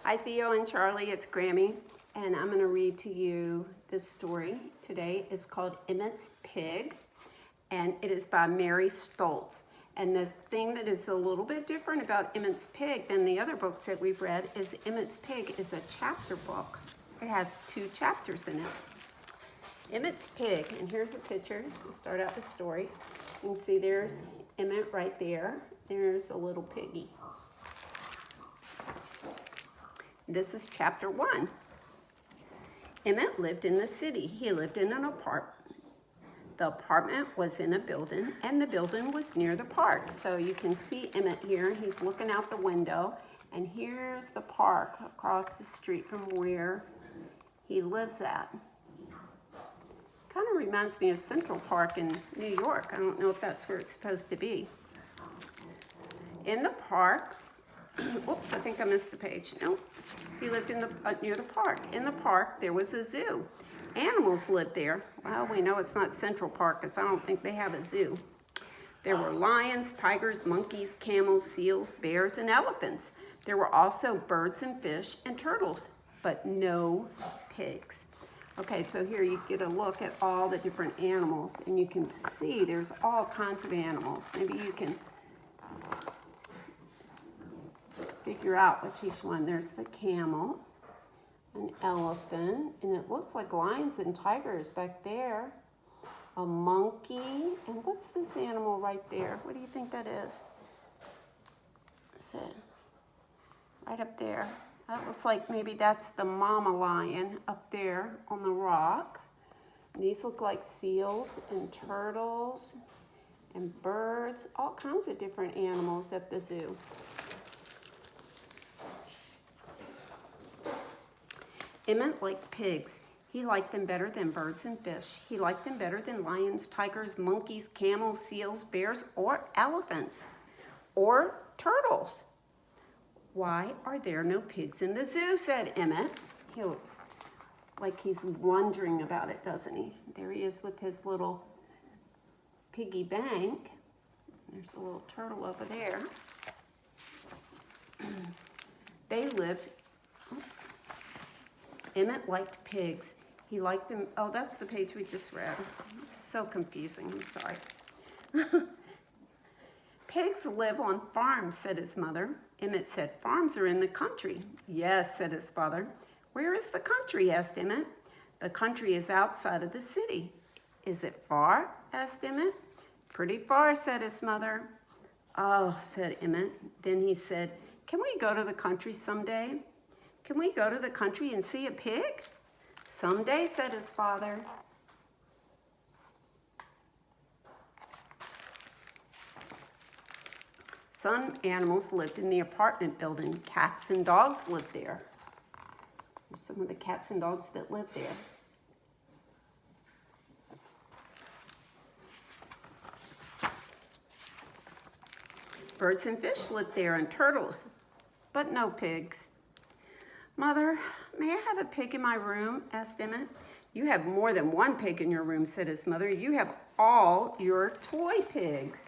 Hi, Theo and Charlie, it's Grammy, and I'm going to read to you this story today. It's called Emmett's Pig, and it is by Mary Stolz. And the thing that is a little bit different about Emmett's Pig than the other books that we've read is Emmett's Pig is a chapter book. It has 2 chapters in it. Emmett's Pig, and here's a picture to start out the story. You can see there's Emmett right there. There's a little piggy. This is chapter 1. Emmett lived in the city. He lived in an apartment. The apartment was in a building, and the building was near the park. So you can see Emmett here. He's looking out the window, and here's the park across the street from where he lives at. Kind of reminds me of Central Park in New York. I don't know if that's where it's supposed to be. In the park, oops, I think I missed a page. No, he lived in near the park. In the park, there was a zoo. Animals lived there. Well, we know it's not Central Park because I don't think they have a zoo. There were lions, tigers, monkeys, camels, seals, bears, and elephants. There were also birds and fish and turtles, but no pigs. Okay, so here you get a look at all the different animals, and you can see there's all kinds of animals. Maybe you can figure out which each one. There's the camel, an elephant, and it looks like lions and tigers back there. A monkey, and what's this animal right there? What do you think that is? That's it. Right up there. That looks like maybe that's the mama lion up there on the rock. And these look like seals and turtles and birds, all kinds of different animals at the zoo. Emmett liked pigs. He liked them better than birds and fish. He liked them better than lions, tigers, monkeys, camels, seals, bears, or elephants, or turtles. Why are there no pigs in the zoo, said Emmett. He looks like he's wondering about it, doesn't he? There he is with his little piggy bank. There's a little turtle over there. They lived, oops. Emmett liked pigs. He liked them, oh, that's the page we just read. It's so confusing, I'm sorry. Pigs live on farms, said his mother. Emmett said, farms are in the country. Yes, said his father. Where is the country, asked Emmett. The country is outside of the city. Is it far, asked Emmett. Pretty far, said his mother. Oh, said Emmett. Then he said, can we go to the country someday? Can we go to the country and see a pig? Someday, said his father. Some animals lived in the apartment building. Cats and dogs lived there. Here's some of the cats and dogs that lived there. Birds and fish lived there, and turtles, but no pigs. Mother, may I have a pig in my room? Asked Emmett. You have more than one pig in your room, said his mother. You have all your toy pigs.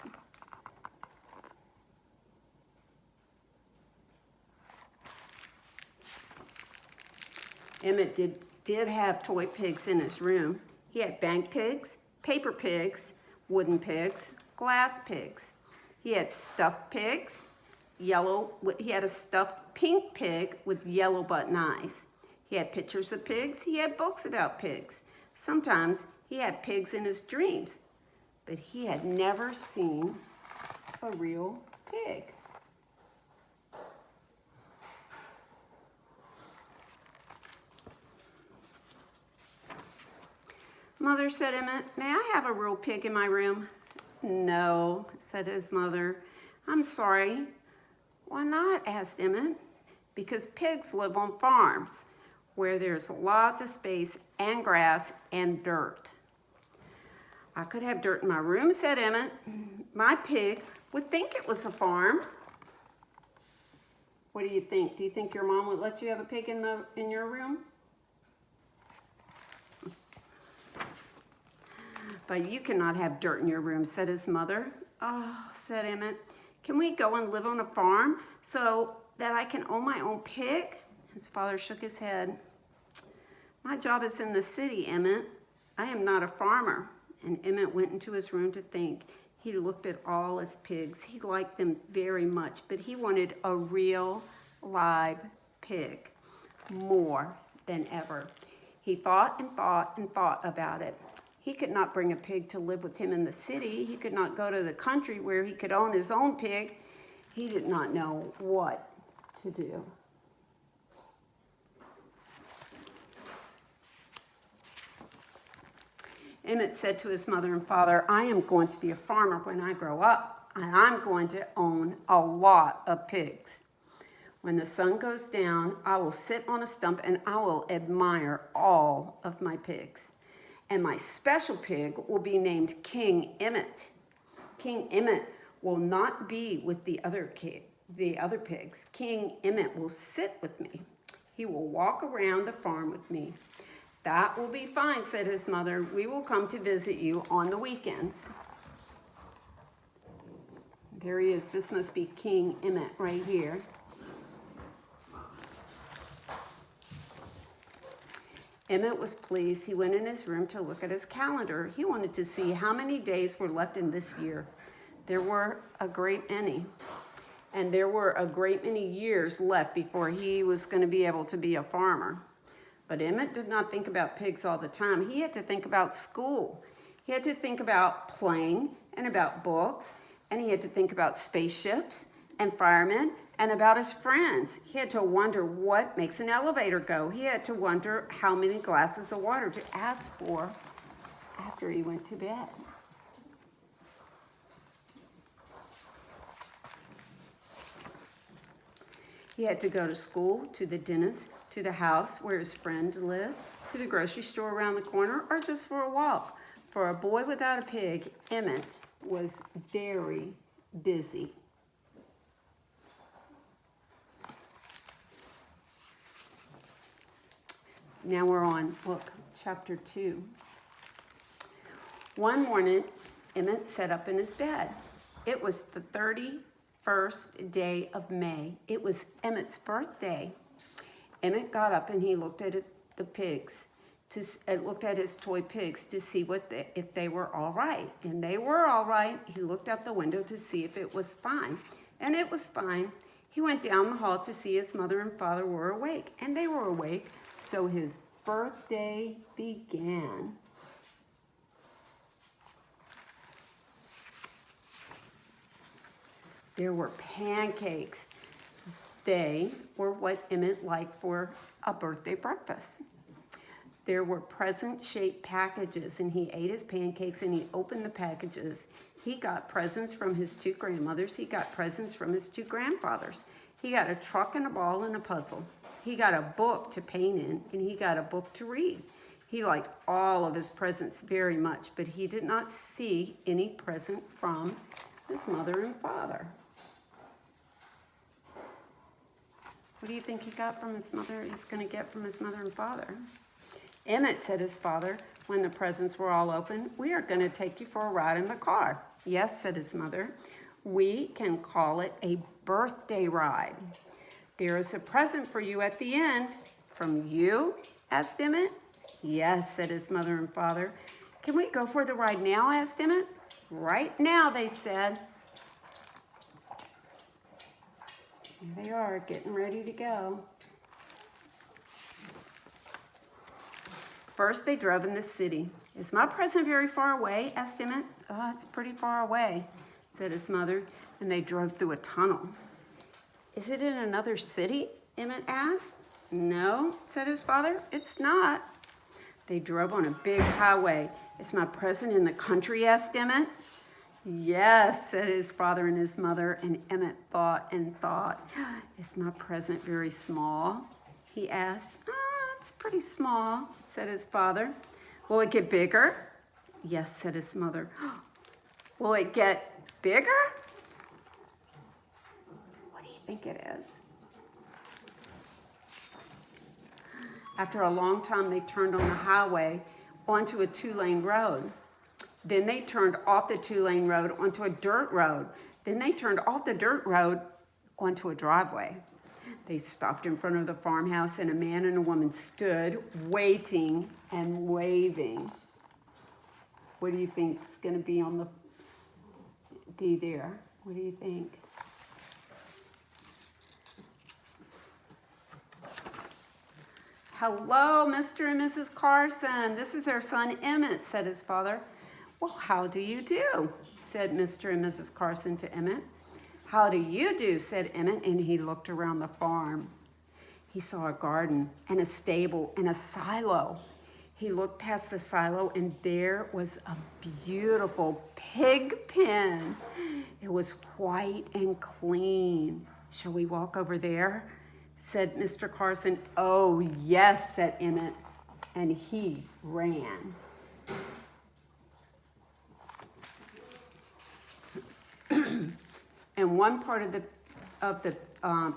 Emmett did have toy pigs in his room. He had bank pigs, paper pigs, wooden pigs, glass pigs. He had stuffed pigs, he had a stuffed pink pig with yellow button eyes. He had pictures of pigs. He had books about pigs. Sometimes he had pigs in his dreams, but he had never seen a real pig. Mother, said Emmett, may I have a real pig in my room? No, said his mother. I'm sorry. Why not? Asked Emmett. Because pigs live on farms where there's lots of space and grass and dirt. I could have dirt in my room, said Emmett. My pig would think it was a farm. What do you think? Do you think your mom would let you have a pig in your room? But you cannot have dirt in your room, said his mother. Oh, said Emmett, can we go and live on a farm so that I can own my own pig? His father shook his head. My job is in the city, Emmett. I am not a farmer. And Emmett went into his room to think. He looked at all his pigs. He liked them very much, but he wanted a real live pig more than ever. He thought and thought and thought about it. He could not bring a pig to live with him in the city. He could not go to the country where he could own his own pig. He did not know what to do. Emmett said to his mother and father, I am going to be a farmer when I grow up, and I'm going to own a lot of pigs. When the sun goes down, I will sit on a stump and I will admire all of my pigs. And my special pig will be named King Emmett. King Emmett will not be with the other pigs. King Emmett will sit with me. He will walk around the farm with me. That will be fine, said his mother. We will come to visit you on the weekends. There he is. This must be King Emmett right here. Emmett was pleased. He went in his room to look at his calendar. He wanted to see how many days were left in this year. There were a great many. And there were a great many years left before he was going to be able to be a farmer. But Emmett did not think about pigs all the time. He had to think about school. He had to think about playing and about books. And he had to think about spaceships and firemen and about his friends. He had to wonder what makes an elevator go. He had to wonder how many glasses of water to ask for after he went to bed. He had to go to school, to the dentist, to the house where his friend lived, to the grocery store around the corner, or just for a walk. For a boy without a pig, Emmett was very busy. Now we're on book chapter 2. One morning, Emmett sat up in his bed. It was the 31st day of May. It was Emmett's birthday. Emmett got up and he looked at the pigs, looked at his toy pigs to see if they were all right. And they were all right. He looked out the window to see if it was fine. And it was fine. He went down the hall to see his mother and father were awake. And they were awake. So his birthday began. There were pancakes. They were what Emmett liked for a birthday breakfast. There were present-shaped packages, and he ate his pancakes, and he opened the packages. He got presents from his 2 grandmothers. He got presents from his 2 grandfathers. He got a truck and a ball and a puzzle. He got a book to paint in, and he got a book to read. He liked all of his presents very much, but he did not see any present from his mother and father. What do you think he got from his mother? He's going to get from his mother and father. Emmett, said his father, when the presents were all open, we are going to take you for a ride in the car. Yes, said his mother. We can call it a birthday ride. There is a present for you at the end. From you? Asked Emmett. Yes, said his mother and father. Can we go for the ride now? Asked Emmett. Right now, they said. Here they are, getting ready to go. First, they drove in the city. Is my present very far away? Asked Emmett. Oh, it's pretty far away, said his mother. And they drove through a tunnel. Is it in another city? Emmett asked. No, said his father. It's not. They drove on a big highway. Is my present in the country? Asked Emmett. Yes, said his father and his mother, and Emmett thought and thought. Is my present very small? He asked. It's pretty small, said his father. Will it get bigger? Yes, said his mother. Will it get bigger? What do you think it is? After a long time, they turned on the highway onto a 2-lane road. Then they turned off the 2-lane road onto a dirt road. Then they turned off the dirt road onto a driveway. They stopped in front of the farmhouse, and a man and a woman stood waiting and waving. What do you think is going to be there? What do you think? Hello, Mr. and Mrs. Carson. This is our son, Emmett, said his father. Well, how do you do? Said Mr. and Mrs. Carson to Emmett. How do you do? Said Emmett, and he looked around the farm. He saw a garden and a stable and a silo. He looked past the silo, and there was a beautiful pig pen. It was white and clean. Shall we walk over there? Said Mr. Carson. Oh, yes, said Emmett, and he ran. In one part of the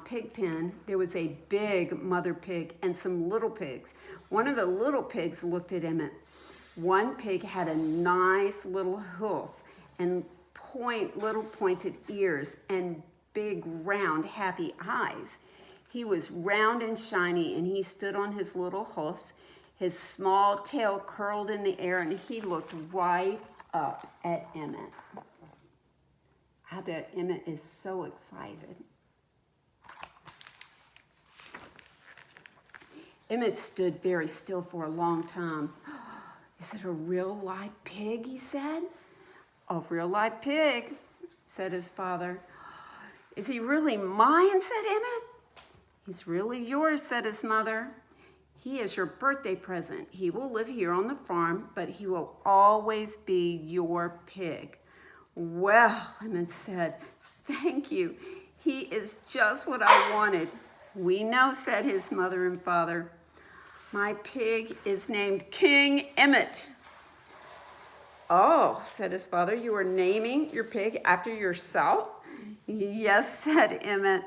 pig pen, there was a big mother pig and some little pigs. One of the little pigs looked at Emmett. One pig had a nice little hoof and little pointed ears and big, round, happy eyes. He was round and shiny, and he stood on his little hoofs. His small tail curled in the air, and he looked right up at Emmett. I bet Emmett is so excited. Emmett stood very still for a long time. Is it a real live pig, he said. A real live pig, said his father. Is he really mine, said Emmett. He's really yours, said his mother. He is your birthday present. He will live here on the farm, but he will always be your pig. Well, Emmett said, thank you. He is just what I wanted. We know, said his mother and father. My pig is named King Emmett. Oh, said his father, you are naming your pig after yourself? Yes, said Emmett,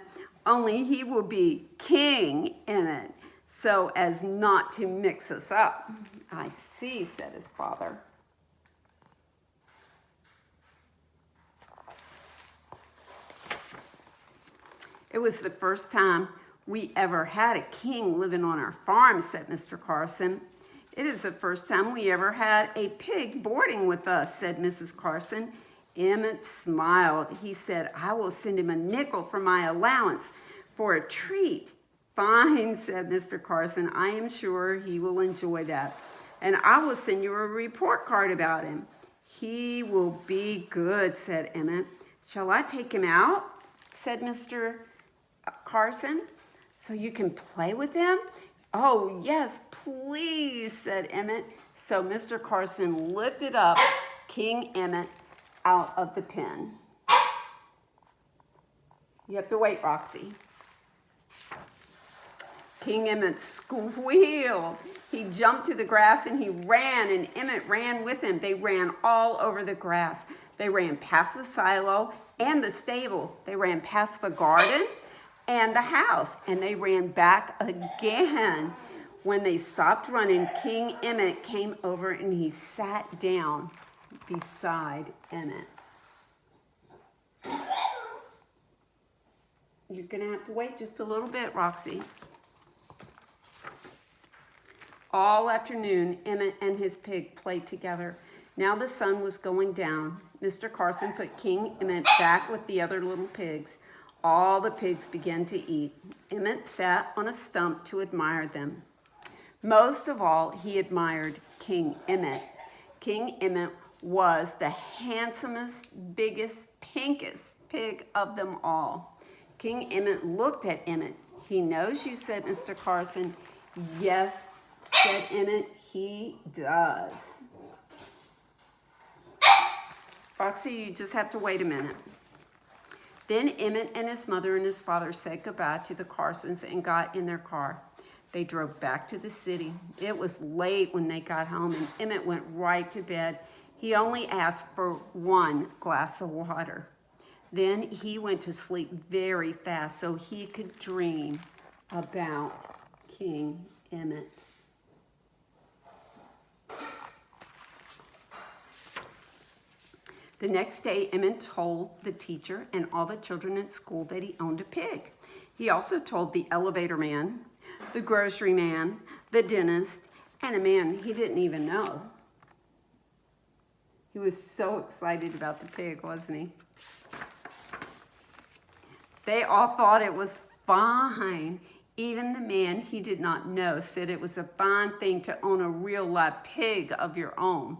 only he will be King Emmett, so as not to mix us up. I see, said his father. It was the first time we ever had a king living on our farm, said Mr. Carson. It is the first time we ever had a pig boarding with us, said Mrs. Carson. Emmett smiled. He said, I will send him a nickel for my allowance for a treat. Fine, said Mr. Carson. I am sure he will enjoy that. And I will send you a report card about him. He will be good, said Emmett. Shall I take him out? Said Mr. Carson. So you can play with him? Oh, yes, please, said Emmett. So Mr. Carson lifted up King Emmett out of the pen. You have to wait, Roxy. King Emmett squealed. He jumped to the grass and he ran, and Emmett ran with him. They ran all over the grass. They ran past the silo and the stable. They ran past the garden and the house, and they ran back again. When they stopped running, King Emmett came over and he sat down beside Emmett. You're going to have to wait just a little bit, Roxy. All afternoon, Emmett and his pig played together. Now the sun was going down. Mr. Carson put King Emmett back with the other little pigs. All the pigs began to eat. Emmett sat on a stump to admire them. Most of all, he admired King Emmett. King Emmett was the handsomest, biggest, pinkest pig of them all. King Emmett looked at Emmett. He knows you, said Mr. Carson. Yes, said Emmett, he does. Roxy, you just have to wait a minute. Then Emmett and his mother and his father said goodbye to the Carsons and got in their car. They drove back to the city. It was late when they got home, and Emmett went right to bed. He only asked for one glass of water. Then he went to sleep very fast so he could dream about King Emmett. The next day, Emmett told the teacher and all the children at school that he owned a pig. He also told the elevator man, the grocery man, the dentist, and a man he didn't even know. He was so excited about the pig, wasn't he? They all thought it was fine. Even the man he did not know said it was a fine thing to own a real live pig of your own.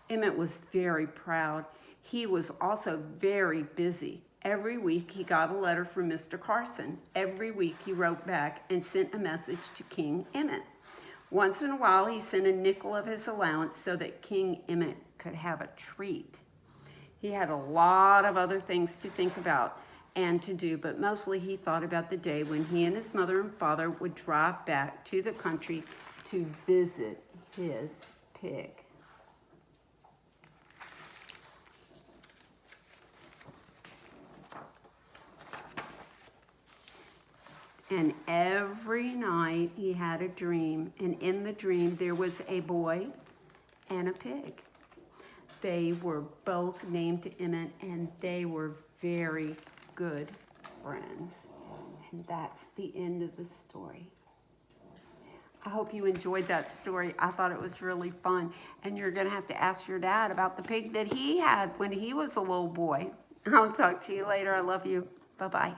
Emmett was very proud. He was also very busy. Every week he got a letter from Mr. Carson. Every week he wrote back and sent a message to King Emmett. Once in a while he sent a nickel of his allowance so that King Emmett could have a treat. He had a lot of other things to think about and to do, but mostly he thought about the day when he and his mother and father would drive back to the country to visit his pig. And every night he had a dream, and in the dream there was a boy and a pig. They were both named Emmett, and they were very good friends. And that's the end of the story. I hope you enjoyed that story. I thought it was really fun. And you're going to have to ask your dad about the pig that he had when he was a little boy. I'll talk to you later. I love you. Bye-bye.